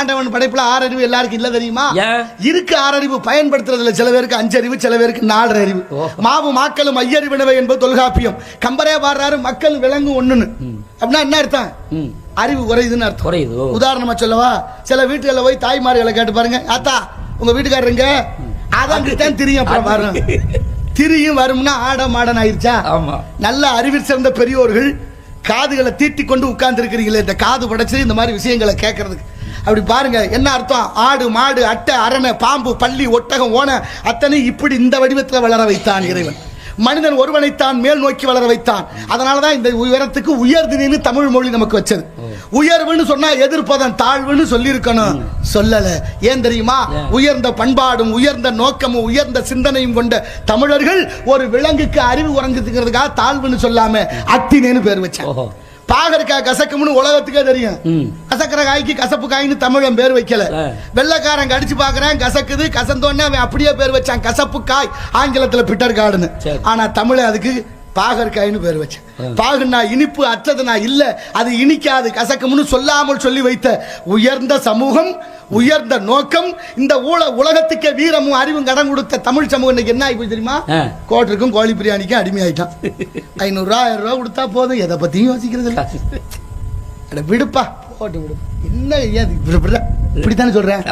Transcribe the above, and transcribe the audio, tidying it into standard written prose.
ஆண்டவன் படைப்புல 6 அறிவு எல்லாருக்கும் இல்ல தெரியுமா? இருக்கு 6 அறிவு, பயன்படுத்துறதுல சில பேருக்கு 5 அறிவு, சில பேருக்கு 4 அறிவு. மாவு மாக்களும் ஐயறிவினவை என்பது தொல்காப்பியம். கம்பரே பாடுறாரு மக்கள் விலங்கு ஒண்ணுன்னு. அப்படின்னா என்ன அர்த்தம்? அறிவு குறையுதுன்னு அர்த்தம். உதாரணமா சொல்லவா, சில வீட்டுகளில் போய் தாய்மார்களை கேட்டு பாருங்க, ஆத்தா உங்க வீட்டுக்காரருங்க அதான் திரியும், அப்புறம் பாருங்க திரியும் வரும்னா ஆட மாடன் ஆயிருச்சா? நல்ல அறிவில் சிறந்த பெரியோர்கள் காதுகளை தீட்டி கொண்டு உட்கார்ந்து இருக்கிறீங்களே, இந்த காது படைச்சு இந்த மாதிரி விஷயங்களை கேட்கறதுக்கு. அப்படி பாருங்க என்ன அர்த்தம்? ஆடு மாடு அட்டை அரணை பாம்பு பள்ளி ஒட்டகம் ஓன அத்தனை இப்படி இந்த வடிவத்தில் வளர வைத்தான் இறைவன். மனிதன் ஒருவனைத்தான் மேல் நோக்கி வளர வைத்தான். அதனாலதான் இந்த உயரத்துக்கு உயர்தினின்னு தமிழ் மொழி நமக்கு வச்சது. உயர்வுன்னு சொன்னா எதிர்ப்பதன் தாழ்வுன்னு சொல்லி இருக்கணும், சொல்லல. ஏன் தெரியுமா? உயர்ந்த பண்பாடும் உயர்ந்த நோக்கமும் உயர்ந்த சிந்தனையும் கொண்ட தமிழர்கள் ஒரு விலங்குக்கு அறிவு குறைஞ்சிருக்கிறதுக்காக தாழ்வுன்னு சொல்லாம அத்தினேன்னு பேர் வச்சாங்க. பாகற்காய் கசக்கும்னு உலகத்துக்கே தெரியும். கசக்கிற காய்க்கு கசப்பு காய்னு தமிழன் பேர் வைக்கல. வெள்ளக்காரன் கடிச்சு பாக்குறான், கசக்குது, கசந்தோன்னு அவன் அப்படியே பேர் வச்சான் கசப்பு காய், ஆங்கிலத்துல பிட்டர் கார்டுன்னு. ஆனா தமிழ் அதுக்கு பாகற்காய்னு பேர் வச்சேன். பாகுனா இனிப்பு, அற்றதுனா இல்ல அது இனிக்காது, கசக்கும்னு சொல்லாமல் சொல்லி வைத்த உயர்ந்த சமூகம், உயர்ந்த நோக்கம், இந்த உலகத்துக்கே வீரமும் அறிவும் கடன் கொடுத்த தமிழ் சமூகம் இன்னைக்கு என்ன ஆகி தெரியுமா? கோட்டருக்கும் கோழி பிரியாணிக்கும் அடிமையாயிட்டான். 500 ரூபா 1000 ரூபா கொடுத்தா போதும், எதை பத்தியும் யோசிக்கிறது இல்லை. விடுப்பா போட்டு விடு, என்ன இப்படித்தானே சொல்றேன்.